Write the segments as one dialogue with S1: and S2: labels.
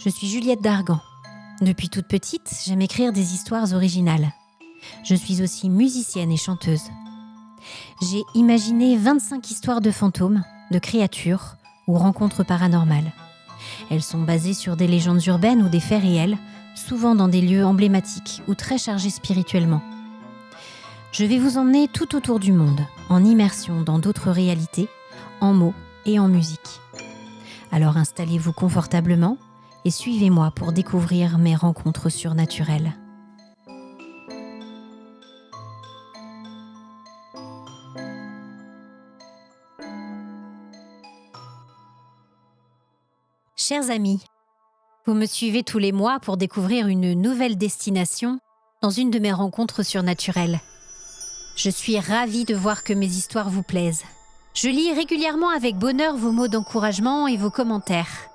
S1: Je suis Juliette Dargan. Depuis toute petite, j'aime écrire des histoires originales. Je suis aussi musicienne et chanteuse. J'ai imaginé 25 histoires de fantômes, de créatures ou rencontres paranormales. Elles sont basées sur des légendes urbaines ou des faits réels, souvent dans des lieux emblématiques ou très chargés spirituellement. Je vais vous emmener tout autour du monde, en immersion dans d'autres réalités, en mots et en musique. Alors installez-vous confortablement et suivez-moi pour découvrir mes rencontres surnaturelles. Chers amis, vous me suivez tous les mois pour découvrir une nouvelle destination dans une de mes rencontres surnaturelles. Je suis ravie de voir que mes histoires vous plaisent. Je lis régulièrement avec bonheur vos mots d'encouragement et vos commentaires.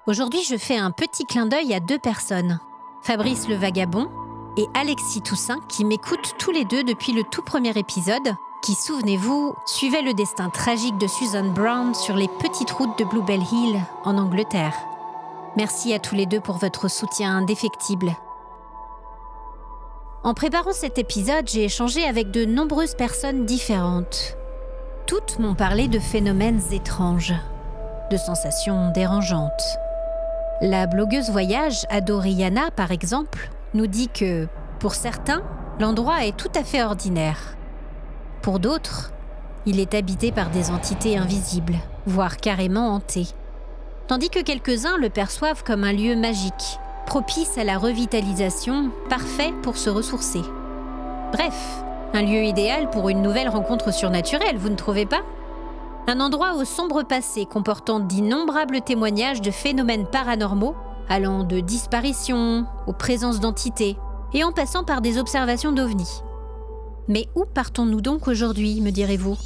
S1: Aujourd'hui, je fais un petit clin d'œil à 2 personnes, Fabrice le Vagabond et Alexis Toussaint, qui m'écoutent tous les deux depuis le tout premier épisode, qui, souvenez-vous, suivait le destin tragique de Susan Brown sur les petites routes de Bluebell Hill, en Angleterre. Merci à tous les deux pour votre soutien indéfectible. En préparant cet épisode, j'ai échangé avec de nombreuses personnes différentes. Toutes m'ont parlé de phénomènes étranges, de sensations dérangeantes. La blogueuse voyage Adoriana, par exemple, nous dit que, pour certains, l'endroit est tout à fait ordinaire. Pour d'autres, il est habité par des entités invisibles, voire carrément hanté. Tandis que quelques-uns le perçoivent comme un lieu magique, propice à la revitalisation, parfait pour se ressourcer. Bref, un lieu idéal pour une nouvelle rencontre surnaturelle, vous ne trouvez pas ? Un endroit au sombre passé comportant d'innombrables témoignages de phénomènes paranormaux, allant de disparitions aux présences d'entités, et en passant par des observations d'ovnis. Mais où partons-nous donc aujourd'hui, me direz-vous ?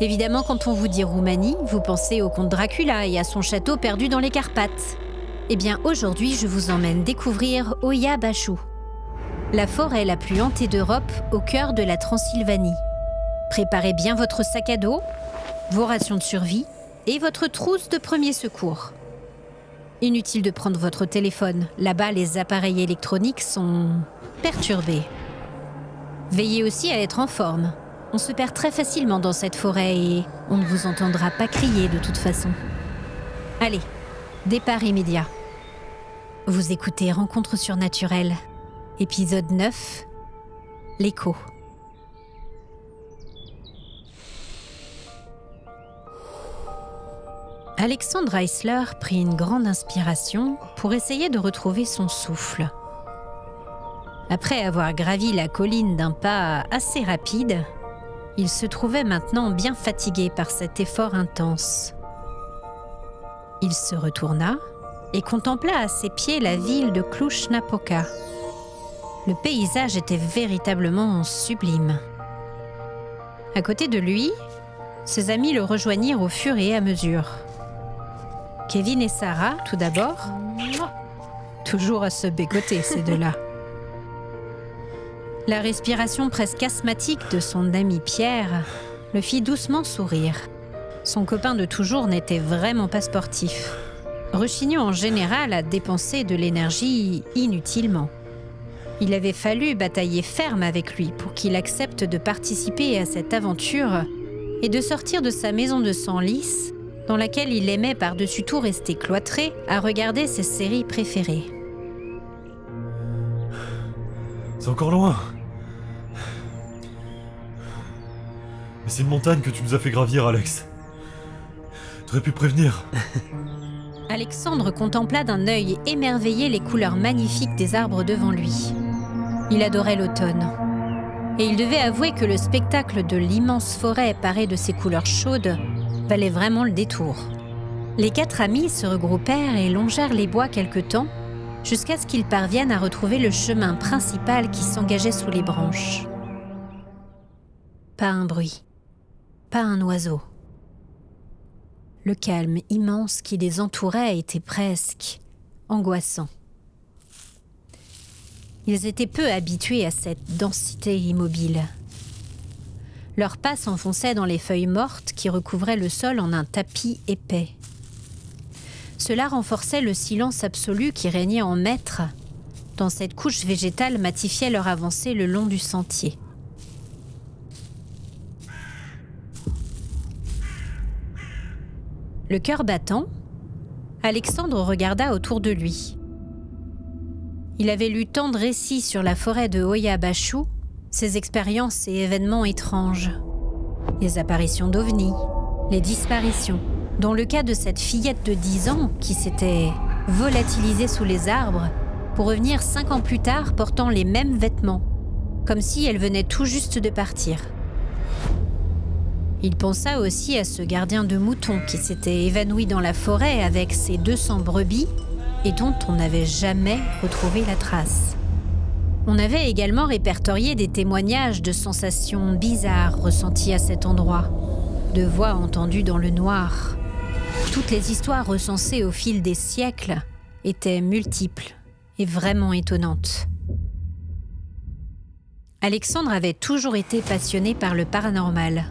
S1: Évidemment, quand on vous dit Roumanie, vous pensez au comte Dracula et à son château perdu dans les Carpates. Eh bien, aujourd'hui, je vous emmène découvrir Oia Bașu, la forêt la plus hantée d'Europe au cœur de la Transylvanie. Préparez bien votre sac à dos, vos rations de survie et votre trousse de premier secours. Inutile de prendre votre téléphone, là-bas les appareils électroniques sont perturbés. Veillez aussi à être en forme. On se perd très facilement dans cette forêt et on ne vous entendra pas crier de toute façon. Allez, départ immédiat. Vous écoutez Rencontres surnaturelles, épisode 9, l'écho. Alexandre Eisler prit une grande inspiration pour essayer de retrouver son souffle. Après avoir gravi la colline d'un pas assez rapide, il se trouvait maintenant bien fatigué par cet effort intense. Il se retourna et contempla à ses pieds la ville de Cluj-Napoca. Le paysage était véritablement sublime. À côté de lui, ses amis le rejoignirent au fur et à mesure. Kevin et Sarah, tout d'abord, toujours à se bécoter ces deux-là. La respiration presque asthmatique de son ami Pierre le fit doucement sourire. Son copain de toujours n'était vraiment pas sportif, rechignant en général à dépenser de l'énergie inutilement. Il avait fallu batailler ferme avec lui pour qu'il accepte de participer à cette aventure et de sortir de sa maison de Senlis, dans laquelle il aimait par-dessus tout rester cloîtré à regarder ses séries préférées.
S2: C'est encore loin. Mais c'est une montagne que tu nous as fait gravir, Alex. T'aurais pu prévenir.
S1: Alexandre contempla d'un œil émerveillé les couleurs magnifiques des arbres devant lui. Il adorait l'automne. Et il devait avouer que le spectacle de l'immense forêt parée de ses couleurs chaudes valait vraiment le détour. Les 4 amis se regroupèrent et longèrent les bois quelque temps, jusqu'à ce qu'ils parviennent à retrouver le chemin principal qui s'engageait sous les branches. Pas un bruit, pas un oiseau. Le calme immense qui les entourait était presque angoissant. Ils étaient peu habitués à cette densité immobile. Leurs pas s'enfonçaient dans les feuilles mortes qui recouvraient le sol en un tapis épais. Cela renforçait le silence absolu qui régnait en maître dans cette couche végétale matifiait leur avancée le long du sentier. Le cœur battant, Alexandre regarda autour de lui. Il avait lu tant de récits sur la forêt de Oyabashu, ses expériences et événements étranges. Les apparitions d'ovnis, les disparitions, dont le cas de cette fillette de 10 ans qui s'était volatilisée sous les arbres pour revenir 5 ans plus tard portant les mêmes vêtements, comme si elle venait tout juste de partir. Il pensa aussi à ce gardien de moutons qui s'était évanoui dans la forêt avec ses 200 brebis et dont on n'avait jamais retrouvé la trace. On avait également répertorié des témoignages de sensations bizarres ressenties à cet endroit, de voix entendues dans le noir. Toutes les histoires recensées au fil des siècles étaient multiples et vraiment étonnantes. Alexandre avait toujours été passionné par le paranormal.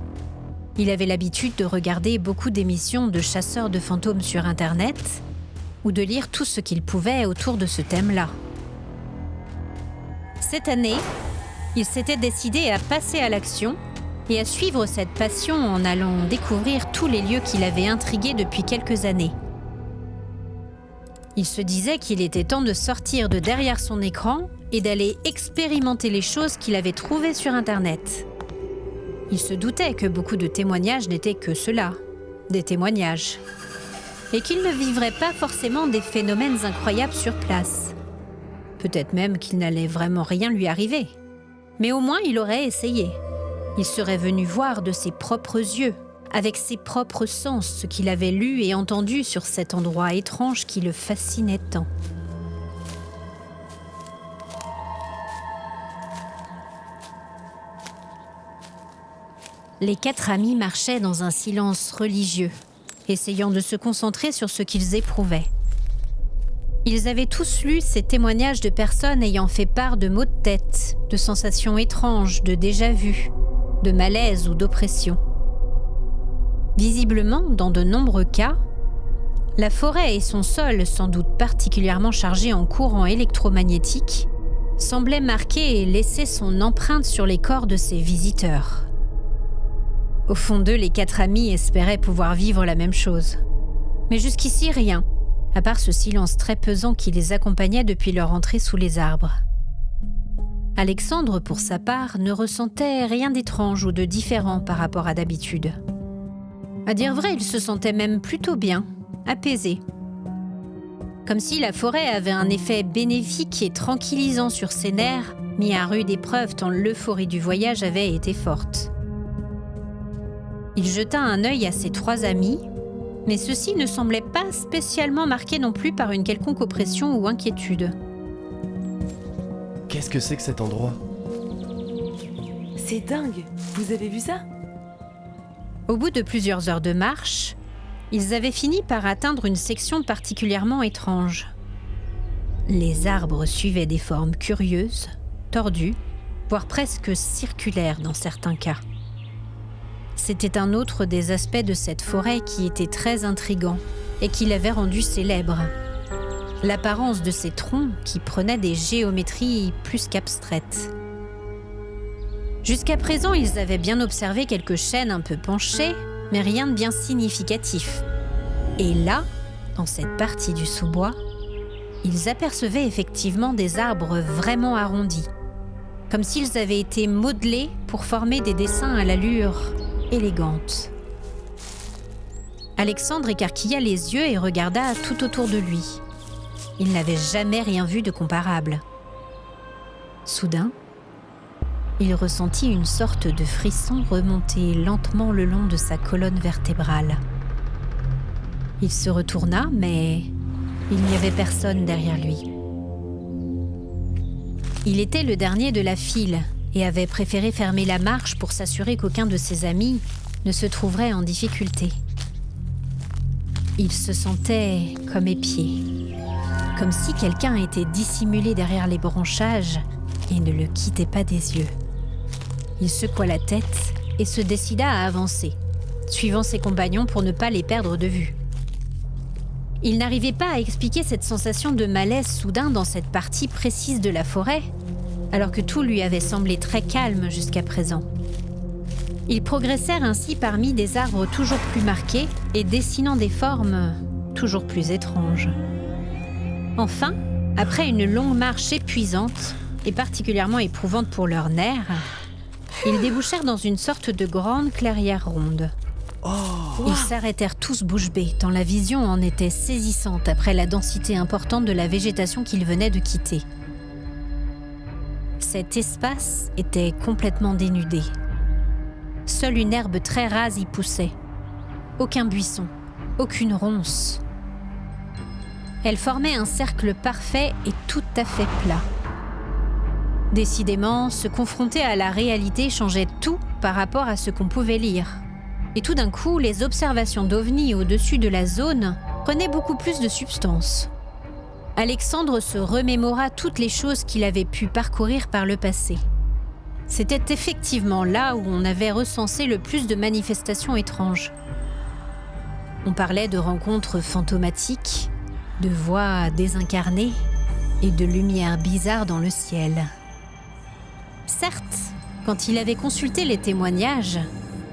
S1: Il avait l'habitude de regarder beaucoup d'émissions de chasseurs de fantômes sur Internet ou de lire tout ce qu'il pouvait autour de ce thème-là. Cette année, il s'était décidé à passer à l'action et à suivre cette passion en allant découvrir tous les lieux qui l'avaient intrigué depuis quelques années. Il se disait qu'il était temps de sortir de derrière son écran et d'aller expérimenter les choses qu'il avait trouvées sur Internet. Il se doutait que beaucoup de témoignages n'étaient que cela, des témoignages, et qu'il ne vivrait pas forcément des phénomènes incroyables sur place. Peut-être même qu'il n'allait vraiment rien lui arriver. Mais au moins il aurait essayé. Il serait venu voir de ses propres yeux, avec ses propres sens, ce qu'il avait lu et entendu sur cet endroit étrange qui le fascinait tant. Les 4 amis marchaient dans un silence religieux, essayant de se concentrer sur ce qu'ils éprouvaient. Ils avaient tous lu ces témoignages de personnes ayant fait part de maux de tête, de sensations étranges, de déjà-vu, de malaise ou d'oppression. Visiblement, dans de nombreux cas, la forêt et son sol, sans doute particulièrement chargés en courants électromagnétiques, semblaient marquer et laisser son empreinte sur les corps de ses visiteurs. Au fond d'eux, les 4 amis espéraient pouvoir vivre la même chose. Mais jusqu'ici, rien, à part ce silence très pesant qui les accompagnait depuis leur entrée sous les arbres. Alexandre, pour sa part, ne ressentait rien d'étrange ou de différent par rapport à d'habitude. À dire vrai, il se sentait même plutôt bien, apaisé. Comme si la forêt avait un effet bénéfique et tranquillisant sur ses nerfs, mis à rude épreuve tant l'euphorie du voyage avait été forte. Il jeta un œil à ses 3 amis, mais ceux-ci ne semblaient pas spécialement marqués non plus par une quelconque oppression ou inquiétude.
S3: Qu'est-ce que c'est que cet endroit ?
S4: C'est dingue, vous avez vu ça ?
S1: Au bout de plusieurs heures de marche, ils avaient fini par atteindre une section particulièrement étrange. Les arbres suivaient des formes curieuses, tordues, voire presque circulaires dans certains cas. C'était un autre des aspects de cette forêt qui était très intrigant et qui l'avait rendu célèbre. L'apparence de ces troncs qui prenaient des géométries plus qu'abstraites. Jusqu'à présent, ils avaient bien observé quelques chênes un peu penchés, mais rien de bien significatif. Et là, dans cette partie du sous-bois, ils apercevaient effectivement des arbres vraiment arrondis, comme s'ils avaient été modelés pour former des dessins à l'allure élégante. Alexandre écarquilla les yeux et regarda tout autour de lui. Il n'avait jamais rien vu de comparable. Soudain, il ressentit une sorte de frisson remonter lentement le long de sa colonne vertébrale. Il se retourna, mais il n'y avait personne derrière lui. Il était le dernier de la file et avait préféré fermer la marche pour s'assurer qu'aucun de ses amis ne se trouverait en difficulté. Il se sentait comme épié, comme si quelqu'un était dissimulé derrière les branchages et ne le quittait pas des yeux. Il secoua la tête et se décida à avancer, suivant ses compagnons pour ne pas les perdre de vue. Il n'arrivait pas à expliquer cette sensation de malaise soudain dans cette partie précise de la forêt, alors que tout lui avait semblé très calme jusqu'à présent. Ils progressèrent ainsi parmi des arbres toujours plus marqués et dessinant des formes toujours plus étranges. Enfin, après une longue marche épuisante et particulièrement éprouvante pour leurs nerfs, ils débouchèrent dans une sorte de grande clairière ronde. Ils s'arrêtèrent tous bouche bée, tant la vision en était saisissante après la densité importante de la végétation qu'ils venaient de quitter. Cet espace était complètement dénudé. Seule une herbe très rase y poussait. Aucun buisson, aucune ronce. Elle formait un cercle parfait et tout à fait plat. Décidément, se confronter à la réalité changeait tout par rapport à ce qu'on pouvait lire. Et tout d'un coup, les observations d'OVNI au-dessus de la zone prenaient beaucoup plus de substance. Alexandre se remémora toutes les choses qu'il avait pu parcourir par le passé. C'était effectivement là où on avait recensé le plus de manifestations étranges. On parlait de rencontres fantomatiques, de voix désincarnées et de lumières bizarres dans le ciel. Certes, quand il avait consulté les témoignages,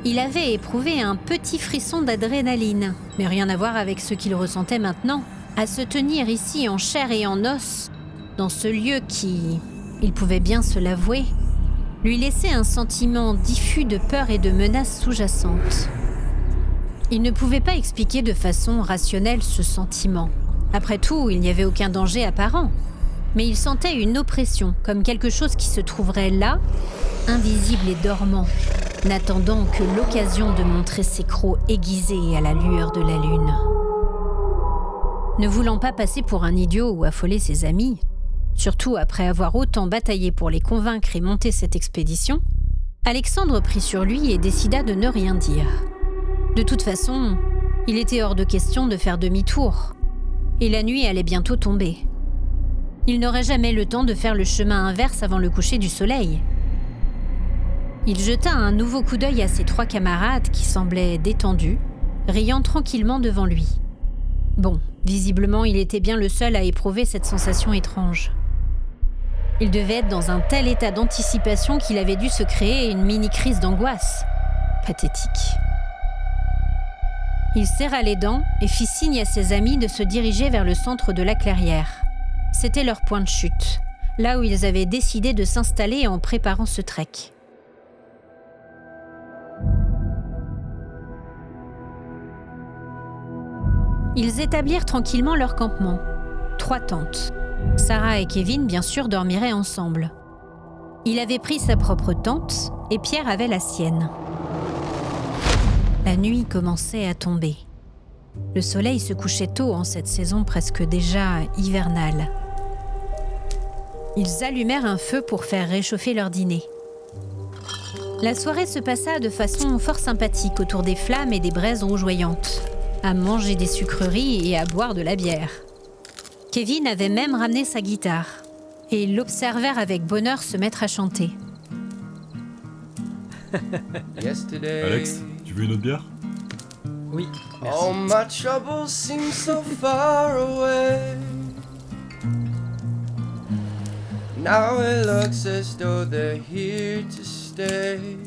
S1: il avait éprouvé un petit frisson d'adrénaline, mais rien à voir avec ce qu'il ressentait maintenant, à se tenir ici en chair et en os, dans ce lieu qui, il pouvait bien se l'avouer, lui laissait un sentiment diffus de peur et de menace sous-jacente. Il ne pouvait pas expliquer de façon rationnelle ce sentiment. Après tout, il n'y avait aucun danger apparent. Mais il sentait une oppression, comme quelque chose qui se trouverait là, invisible et dormant, n'attendant que l'occasion de montrer ses crocs aiguisés à la lueur de la lune. Ne voulant pas passer pour un idiot ou affoler ses amis, surtout après avoir autant bataillé pour les convaincre et monter cette expédition, Alexandre prit sur lui et décida de ne rien dire. De toute façon, il était hors de question de faire demi-tour, et la nuit allait bientôt tomber. Il n'aurait jamais le temps de faire le chemin inverse avant le coucher du soleil. Il jeta un nouveau coup d'œil à ses 3 camarades qui semblaient détendus, riant tranquillement devant lui. Bon, visiblement, il était bien le seul à éprouver cette sensation étrange. Il devait être dans un tel état d'anticipation qu'il avait dû se créer une mini-crise d'angoisse. Pathétique. Il serra les dents et fit signe à ses amis de se diriger vers le centre de la clairière. C'était leur point de chute, là où ils avaient décidé de s'installer en préparant ce trek. Ils établirent tranquillement leur campement. 3 tentes. Sarah et Kevin, bien sûr, dormiraient ensemble. Il avait pris sa propre tente et Pierre avait la sienne. La nuit commençait à tomber. Le soleil se couchait tôt en cette saison presque déjà hivernale. Ils allumèrent un feu pour faire réchauffer leur dîner. La soirée se passa de façon fort sympathique autour des flammes et des braises rougeoyantes, à manger des sucreries et à boire de la bière. Kevin avait même ramené sa guitare, et ils l'observèrent avec bonheur se mettre à chanter.
S2: Alex, tu veux une autre bière?
S3: Oui, merci.
S5: All my troubles seem so far away. Now it looks as though they're here to stay.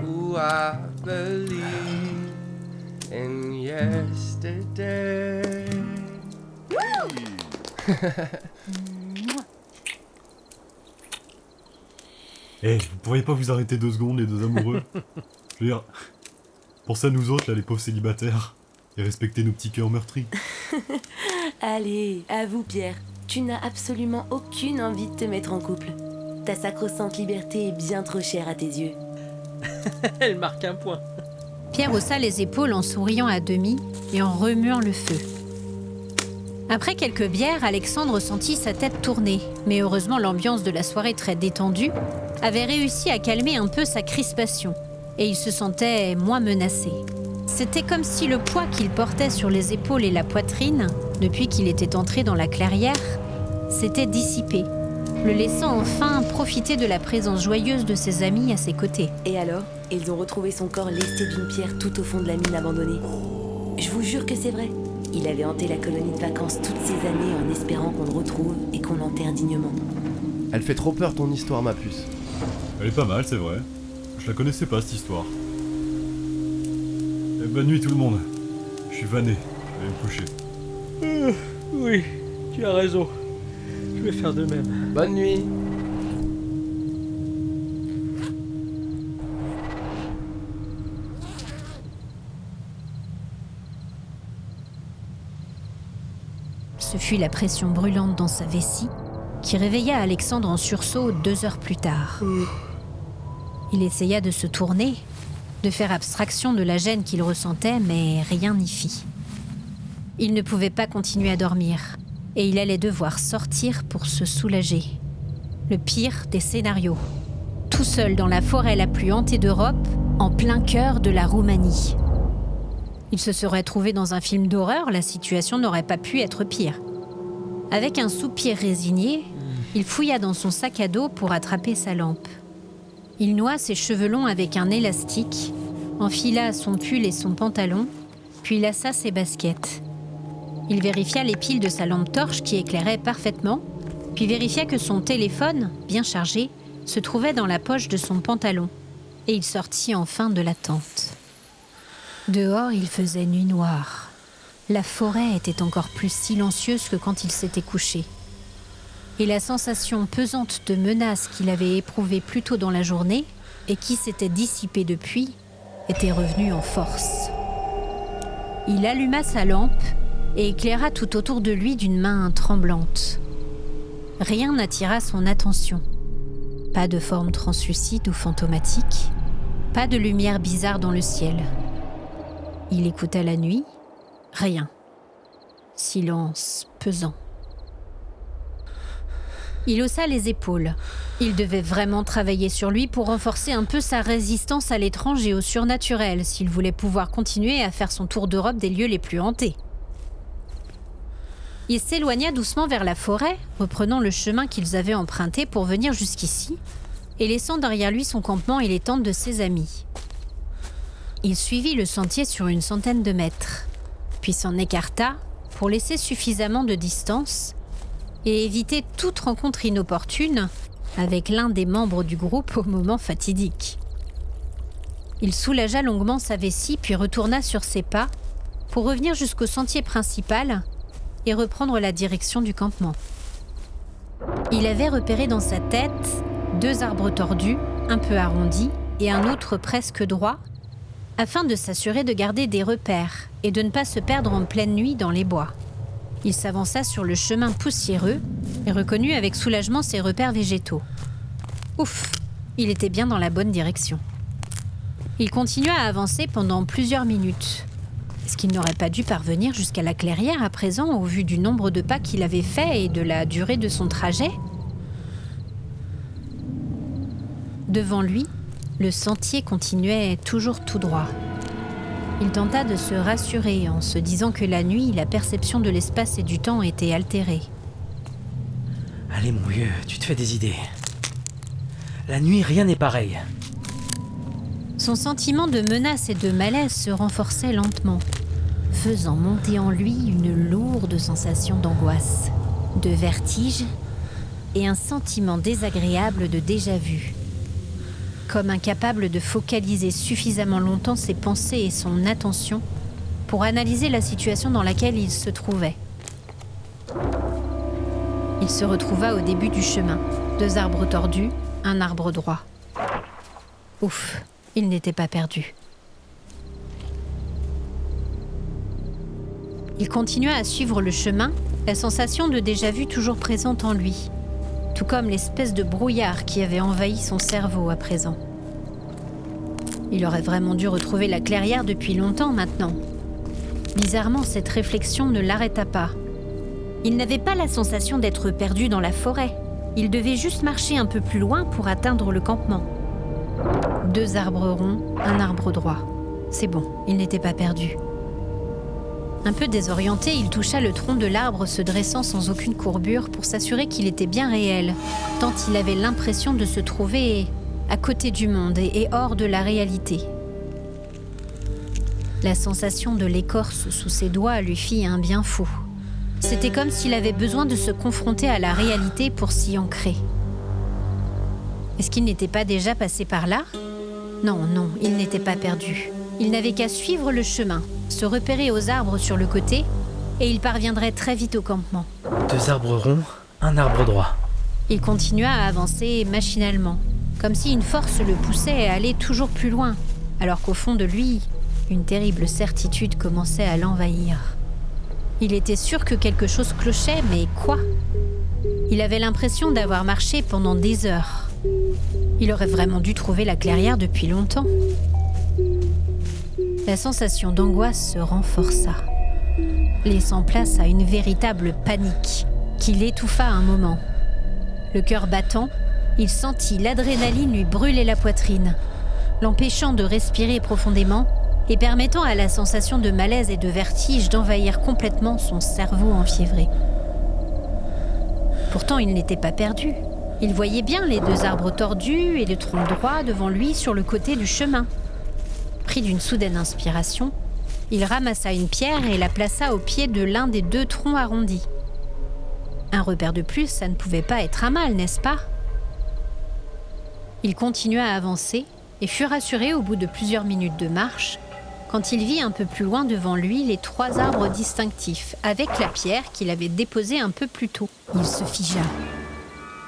S5: Ooh, I believe in yesterday.
S2: Eh, vous pourriez pas vous arrêter 2 secondes, les 2 amoureux? Je veux dire, pensez à nous autres, là, les pauvres célibataires, et respectez nos petits cœurs meurtris.
S4: Allez, à vous Pierre. Tu n'as absolument aucune envie de te mettre en couple. Ta sacro-sainte liberté est bien trop chère à tes yeux.
S3: Elle marque un point.
S1: Pierre haussa les épaules en souriant à demi et en remuant le feu. Après quelques bières, Alexandre sentit sa tête tourner, mais heureusement l'ambiance de la soirée très détendue avait réussi à calmer un peu sa crispation, et il se sentait moins menacé. C'était comme si le poids qu'il portait sur les épaules et la poitrine, depuis qu'il était entré dans la clairière, s'était dissipé, le laissant enfin profiter de la présence joyeuse de ses amis à ses côtés.
S4: Et alors, ils ont retrouvé son corps lesté d'une pierre tout au fond de la mine abandonnée. Je vous jure que c'est vrai. Il avait hanté la colonie de vacances toutes ces années en espérant qu'on le retrouve et qu'on l'enterre dignement.
S5: Elle fait trop peur ton histoire, ma puce.
S2: Elle est pas mal, c'est vrai. Je la connaissais pas, cette histoire. Et bonne nuit tout le monde. Je suis vanné, je vais me coucher.
S3: Oui, tu as raison. Je vais faire de même.
S5: Bonne nuit.
S1: Ce fut la pression brûlante dans sa vessie qui réveilla Alexandre en sursaut 2 heures plus tard. Il essaya de se tourner, de faire abstraction de la gêne qu'il ressentait, mais rien n'y fit. Il ne pouvait pas continuer à dormir, et il allait devoir sortir pour se soulager. Le pire des scénarios. Tout seul dans la forêt la plus hantée d'Europe, en plein cœur de la Roumanie. Il se serait trouvé dans un film d'horreur, la situation n'aurait pas pu être pire. Avec un soupir résigné, il fouilla dans son sac à dos pour attraper sa lampe. Il noua ses cheveux longs avec un élastique, enfila son pull et son pantalon, puis lassa ses baskets. Il vérifia les piles de sa lampe torche qui éclairait parfaitement, puis vérifia que son téléphone, bien chargé, se trouvait dans la poche de son pantalon, et il sortit enfin de la tente. Dehors, il faisait nuit noire. La forêt était encore plus silencieuse que quand il s'était couché. Et la sensation pesante de menace qu'il avait éprouvée plus tôt dans la journée, et qui s'était dissipée depuis, était revenue en force. Il alluma sa lampe et éclaira tout autour de lui d'une main tremblante. Rien n'attira son attention. Pas de forme translucide ou fantomatique, pas de lumière bizarre dans le ciel. Il écouta la nuit, rien. Silence pesant. Il haussa les épaules. Il devait vraiment travailler sur lui pour renforcer un peu sa résistance à l'étrange et au surnaturel s'il voulait pouvoir continuer à faire son tour d'Europe des lieux les plus hantés. Il s'éloigna doucement vers la forêt, reprenant le chemin qu'ils avaient emprunté pour venir jusqu'ici, et laissant derrière lui son campement et les tentes de ses amis. Il suivit le sentier sur une centaine de mètres, puis s'en écarta pour laisser suffisamment de distance et éviter toute rencontre inopportune avec l'un des membres du groupe au moment fatidique. Il soulagea longuement sa vessie puis retourna sur ses pas pour revenir jusqu'au sentier principal et reprendre la direction du campement. Il avait repéré dans sa tête 2 arbres tordus, un peu arrondis, et un autre presque droit, afin de s'assurer de garder des repères et de ne pas se perdre en pleine nuit dans les bois. Il s'avança sur le chemin poussiéreux et reconnut avec soulagement ses repères végétaux. Ouf, il était bien dans la bonne direction. Il continua à avancer pendant plusieurs minutes. Est-ce qu'il n'aurait pas dû parvenir jusqu'à la clairière à présent au vu du nombre de pas qu'il avait fait et de la durée de son trajet ? Devant lui, le sentier continuait toujours tout droit. Il tenta de se rassurer en se disant que la nuit, la perception de l'espace et du temps était altérée.
S3: Allez mon vieux, tu te fais des idées. La nuit, rien n'est pareil.
S1: Son sentiment de menace et de malaise se renforçait lentement, faisant monter en lui une lourde sensation d'angoisse, de vertige et un sentiment désagréable de déjà-vu. Comme incapable de focaliser suffisamment longtemps ses pensées et son attention pour analyser la situation dans laquelle il se trouvait. Il se retrouva au début du chemin, 2 arbres tordus, un arbre droit. Ouf, il n'était pas perdu. Il continua à suivre le chemin, la sensation de déjà-vu toujours présente en lui, tout comme l'espèce de brouillard qui avait envahi son cerveau à présent. Il aurait vraiment dû retrouver la clairière depuis longtemps maintenant. Bizarrement, cette réflexion ne l'arrêta pas. Il n'avait pas la sensation d'être perdu dans la forêt. Il devait juste marcher un peu plus loin pour atteindre le campement. 2 arbres ronds, un arbre droit. C'est bon, il n'était pas perdu. Un peu désorienté, il toucha le tronc de l'arbre se dressant sans aucune courbure pour s'assurer qu'il était bien réel, tant il avait l'impression de se trouver à côté du monde et hors de la réalité. La sensation de l'écorce sous ses doigts lui fit un bien fou. C'était comme s'il avait besoin de se confronter à la réalité pour s'y ancrer. Est-ce qu'il n'était pas déjà passé par là ? Non, il n'était pas perdu. Il n'avait qu'à suivre le chemin, se repérer aux arbres sur le côté, et il parviendrait très vite au campement.
S3: 2 arbres ronds, un arbre droit.
S1: Il continua à avancer machinalement, comme si une force le poussait à aller toujours plus loin, alors qu'au fond de lui, une terrible certitude commençait à l'envahir. Il était sûr que quelque chose clochait, mais quoi ? Il avait l'impression d'avoir marché pendant des heures. Il aurait vraiment dû trouver la clairière depuis longtemps. La sensation d'angoisse se renforça, laissant place à une véritable panique qui l'étouffa un moment. Le cœur battant, il sentit l'adrénaline lui brûler la poitrine, l'empêchant de respirer profondément et permettant à la sensation de malaise et de vertige d'envahir complètement son cerveau enfiévré. Pourtant, il n'était pas perdu. Il voyait bien les 2 arbres tordus et le tronc droit devant lui sur le côté du chemin. Pris d'une soudaine inspiration, il ramassa une pierre et la plaça au pied de l'un des 2 troncs arrondis. Un repère de plus, ça ne pouvait pas être un mal, n'est-ce pas ? Il continua à avancer et fut rassuré au bout de plusieurs minutes de marche quand il vit un peu plus loin devant lui les 3 arbres distinctifs avec la pierre qu'il avait déposée un peu plus tôt. Il se figea.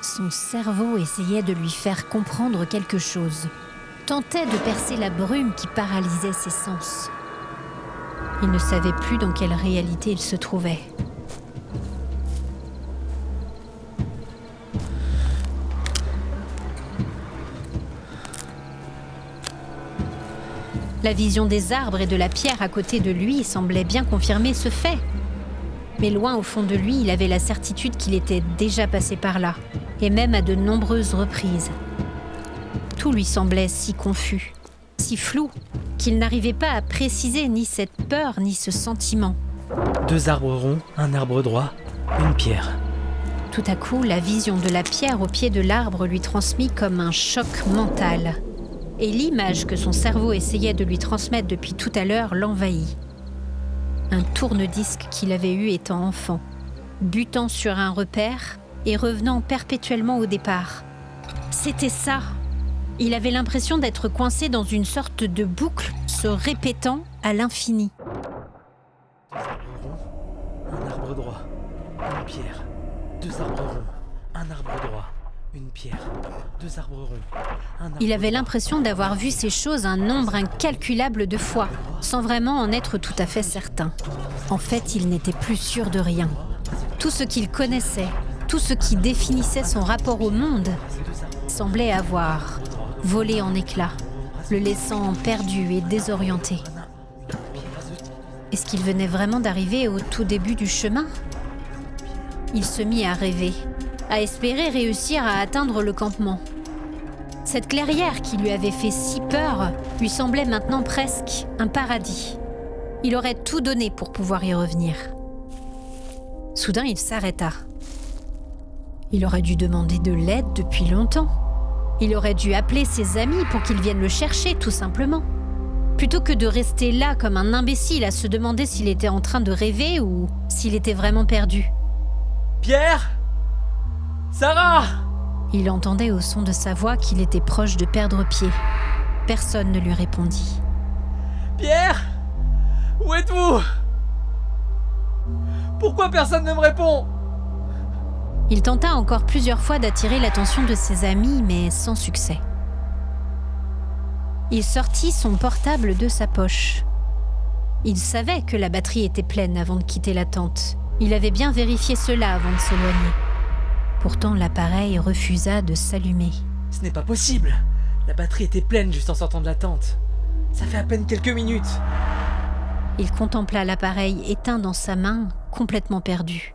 S1: Son cerveau essayait de lui faire comprendre quelque chose, tentait de percer la brume qui paralysait ses sens. Il ne savait plus dans quelle réalité il se trouvait. La vision des arbres et de la pierre à côté de lui semblait bien confirmer ce fait. Mais loin au fond de lui, il avait la certitude qu'il était déjà passé par là, et même à de nombreuses reprises. Tout lui semblait si confus, si flou, qu'il n'arrivait pas à préciser ni cette peur ni ce sentiment.
S3: 2 arbres ronds, un arbre droit, une pierre.
S1: Tout à coup, la vision de la pierre au pied de l'arbre lui transmit comme un choc mental. Et l'image que son cerveau essayait de lui transmettre depuis tout à l'heure l'envahit. Un tourne-disque qu'il avait eu étant enfant, butant sur un repère et revenant perpétuellement au départ. C'était ça. Il avait l'impression d'être coincé dans une sorte de boucle se répétant à l'infini.
S3: 2 arbres ronds, un arbre droit, une pierre. 2 arbres ronds, un arbre droit, une pierre. 2 arbres ronds, un arbre
S1: Il avait
S3: droit.
S1: l'impression d'avoir vu ces choses un nombre incalculable de fois, sans vraiment en être tout à fait certain. En fait, il n'était plus sûr de rien. Tout ce qu'il connaissait, tout ce qui définissait son rapport au monde, semblait avoir volé en éclats, le laissant perdu et désorienté. Est-ce qu'il venait vraiment d'arriver au tout début du chemin ? Il se mit à rêver, à espérer réussir à atteindre le campement. Cette clairière qui lui avait fait si peur lui semblait maintenant presque un paradis. Il aurait tout donné pour pouvoir y revenir. Soudain, il s'arrêta. Il aurait dû demander de l'aide depuis longtemps. Il aurait dû appeler ses amis pour qu'ils viennent le chercher, tout simplement. Plutôt que de rester là comme un imbécile à se demander s'il était en train de rêver ou s'il était vraiment perdu.
S3: Pierre ? Sarah ?
S1: Il entendait au son de sa voix qu'il était proche de perdre pied. Personne ne lui répondit.
S3: Pierre ? Où êtes-vous ? Pourquoi personne ne me répond ?
S1: Il tenta encore plusieurs fois d'attirer l'attention de ses amis, mais sans succès. Il sortit son portable de sa poche. Il savait que la batterie était pleine avant de quitter la tente. Il avait bien vérifié cela avant de s'éloigner. Pourtant, l'appareil refusa de s'allumer.
S3: Ce n'est pas possible. La batterie était pleine juste en sortant de la tente. Ça fait à peine quelques minutes.
S1: Il contempla l'appareil éteint dans sa main, complètement perdu.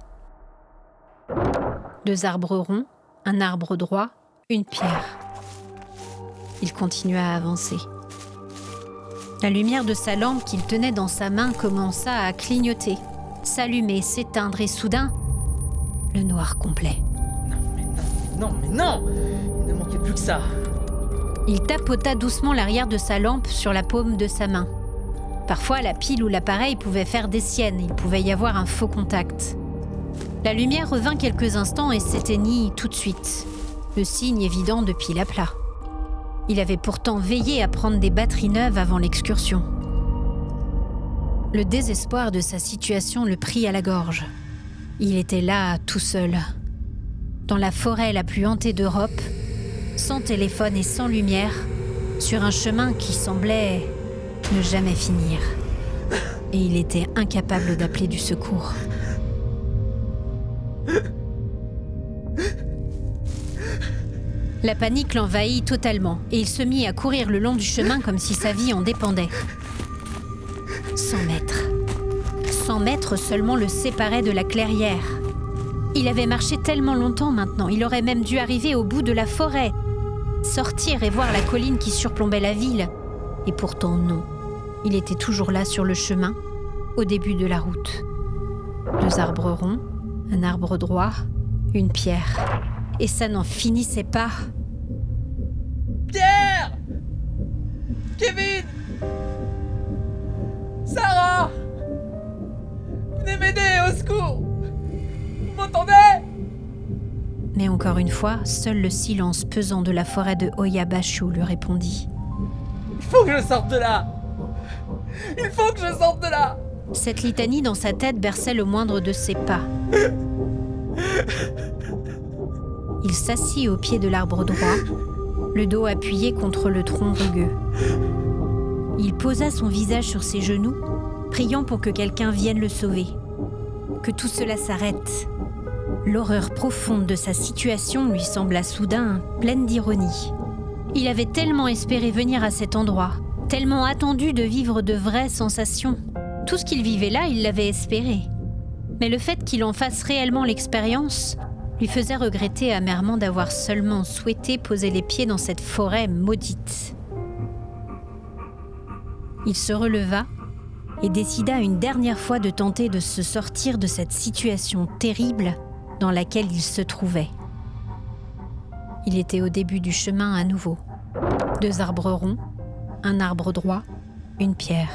S1: 2 arbres ronds, un arbre droit, une pierre. Il continua à avancer. La lumière de sa lampe qu'il tenait dans sa main commença à clignoter, s'allumer, s'éteindre et soudain, le noir complet.
S3: Non, il ne manquait plus que ça.
S1: Il tapota doucement l'arrière de sa lampe sur la paume de sa main. Parfois, la pile ou l'appareil pouvait faire des siennes, il pouvait y avoir un faux contact. La lumière revint quelques instants et s'éteignit tout de suite, le signe évident de pile à plat. Il avait pourtant veillé à prendre des batteries neuves avant l'excursion. Le désespoir de sa situation le prit à la gorge. Il était là, tout seul, dans la forêt la plus hantée d'Europe, sans téléphone et sans lumière, sur un chemin qui semblait ne jamais finir. Et il était incapable d'appeler du secours. La panique l'envahit totalement et il se mit à courir le long du chemin comme si sa vie en dépendait. 100 mètres. 100 mètres seulement le séparaient de la clairière. Il avait marché tellement longtemps maintenant, il aurait même dû arriver au bout de la forêt, sortir et voir la colline qui surplombait la ville. Et pourtant non, il était toujours là sur le chemin, au début de la route. 2 arbres ronds, un arbre droit, une pierre. Et ça n'en finissait pas.
S3: Pierre! Kevin! Sarah! Venez m'aider, au secours! Vous m'entendez?
S1: Mais encore une fois, seul le silence pesant de la forêt de Oyabashu lui répondit.
S3: Il faut que je sorte de là! Il faut que je sorte de là!
S1: Cette litanie dans sa tête berçait le moindre de ses pas. Il s'assit au pied de l'arbre droit, le dos appuyé contre le tronc rugueux. Il posa son visage sur ses genoux, priant pour que quelqu'un vienne le sauver. Que tout cela s'arrête. L'horreur profonde de sa situation lui sembla soudain pleine d'ironie. Il avait tellement espéré venir à cet endroit, tellement attendu de vivre de vraies sensations. Tout ce qu'il vivait là, il l'avait espéré. Mais le fait qu'il en fasse réellement l'expérience lui faisait regretter amèrement d'avoir seulement souhaité poser les pieds dans cette forêt maudite. Il se releva et décida une dernière fois de tenter de se sortir de cette situation terrible dans laquelle il se trouvait. Il était au début du chemin à nouveau. 2 arbres ronds, un arbre droit, une pierre.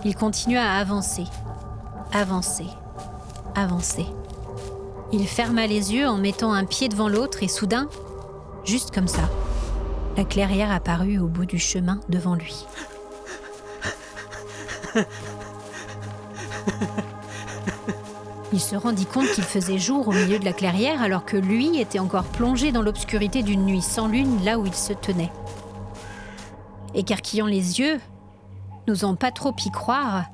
S1: Il continua à avancer, avancer, avancer. Il ferma les yeux en mettant un pied devant l'autre et soudain, juste comme ça, la clairière apparut au bout du chemin devant lui. Il se rendit compte qu'il faisait jour au milieu de la clairière alors que lui était encore plongé dans l'obscurité d'une nuit sans lune là où il se tenait. Écarquillant les yeux, n'osant pas trop y croire,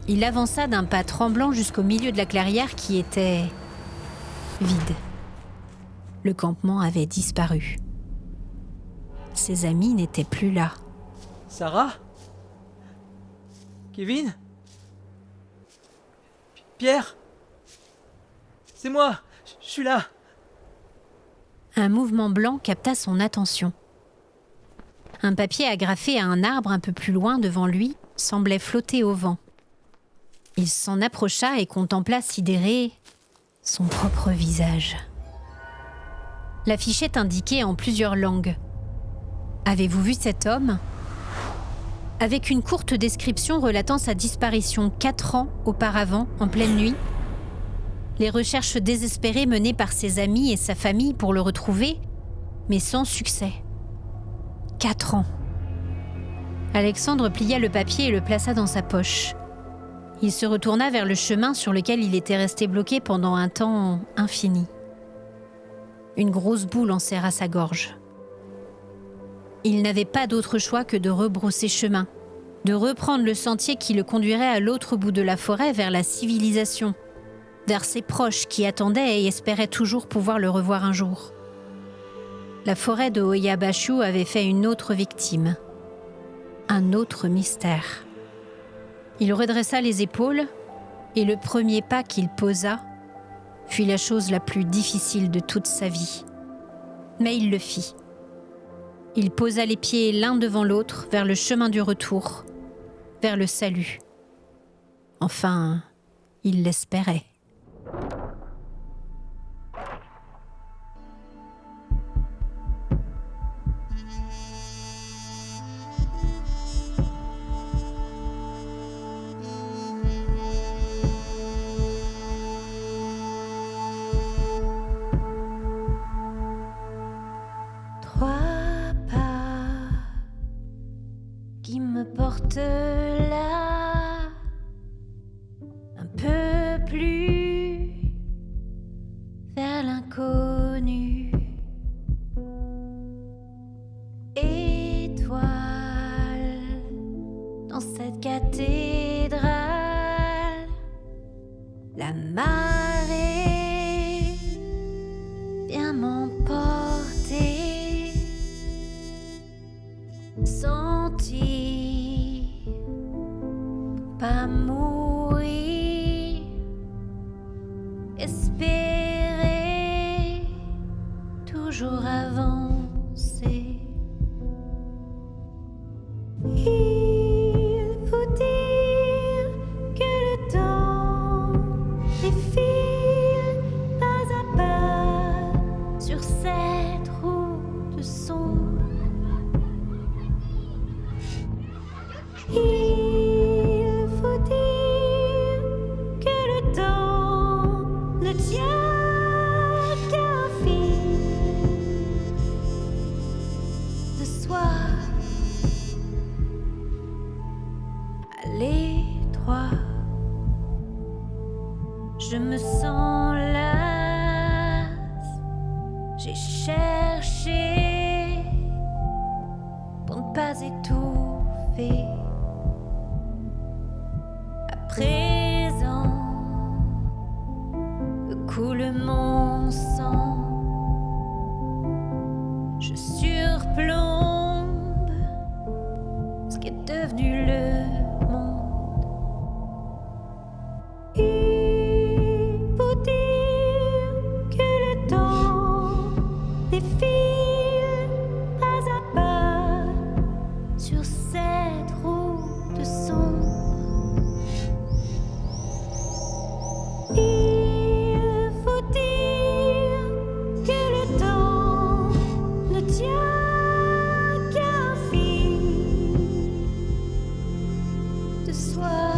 S1: il avança d'un pas tremblant jusqu'au milieu de la clairière qui était vide. Le campement avait disparu. Ses amis n'étaient plus là.
S3: Sarah? Kevin? Pierre? C'est moi, je suis là.
S1: Un mouvement blanc capta son attention. Un papier agrafé à un arbre un peu plus loin devant lui semblait flotter au vent. Il s'en approcha et contempla sidéré son propre visage. L'affichette indiquait en plusieurs langues. « Avez-vous vu cet homme ?» Avec une courte description relatant sa disparition 4 ans auparavant, en pleine nuit. Les recherches désespérées menées par ses amis et sa famille pour le retrouver, mais sans succès. 4 ans. Alexandre plia le papier et le plaça dans sa poche. Il se retourna vers le chemin sur lequel il était resté bloqué pendant un temps infini. Une grosse boule enserra sa gorge. Il n'avait pas d'autre choix que de rebrousser chemin, de reprendre le sentier qui le conduirait à l'autre bout de la forêt vers la civilisation, vers ses proches qui attendaient et espéraient toujours pouvoir le revoir un jour. La forêt de Oyabashu avait fait une autre victime, un autre mystère. Il redressa les épaules et le premier pas qu'il posa fut la chose la plus difficile de toute sa vie. Mais il le fit. Il posa les pieds l'un devant l'autre vers le chemin du retour, vers le salut. Enfin, il l'espérait. La marée vient m'emporter, sentir pas mourir, espérer toujours avancer. Il faut dire que le temps défile pas à pas sur cette route sombre. Il faut dire que le temps ne tient qu'à un fil de soie à l'étroit. Je me sens lasse, j'ai cherché pour ne pas étouffer. À présent que coule mon sang, je surplombe ce qui est devenu le monde. Il faut dire que le temps défile pas à pas sur cette route sombre. Il faut dire que le temps ne tient qu'à un fil de soie.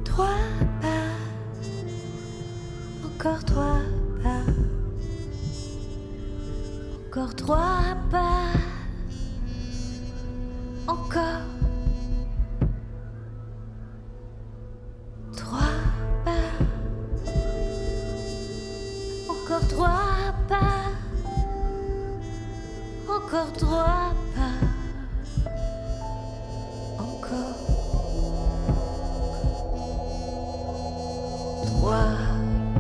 S1: 3 pas, encore 3 pas, encore 3 pas, encore 3 pas, encore 3 pas, encore 3 pas, encore 3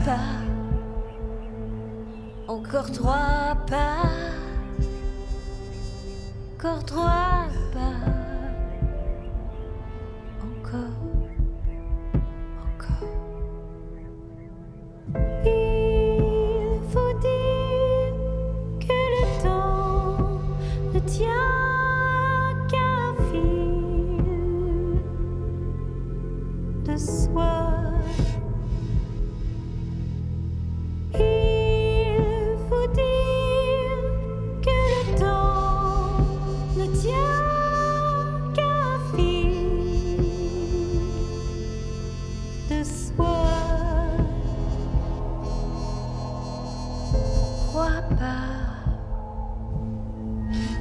S1: pas, encore 3 pas, encore 3 pas, encore. Il faut dire que le temps ne tient qu'à un fil de soie. Il faut dire que le temps ne tient qu'à un fil de soie. 3 pas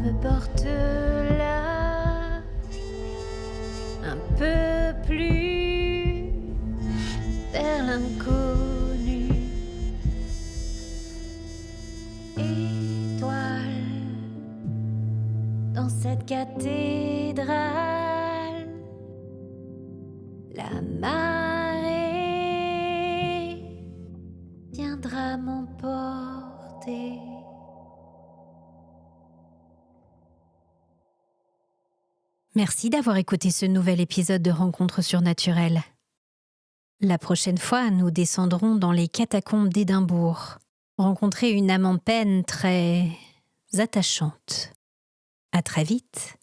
S1: me portent là, un peu plus vers l'inconnu. Étoile dans cette cathédrale, la marée viendra m'emporter. Merci d'avoir écouté ce nouvel épisode de Rencontres surnaturelles. La prochaine fois, nous descendrons dans les catacombes d'Édimbourg, rencontrer une âme en peine très attachante. À très vite.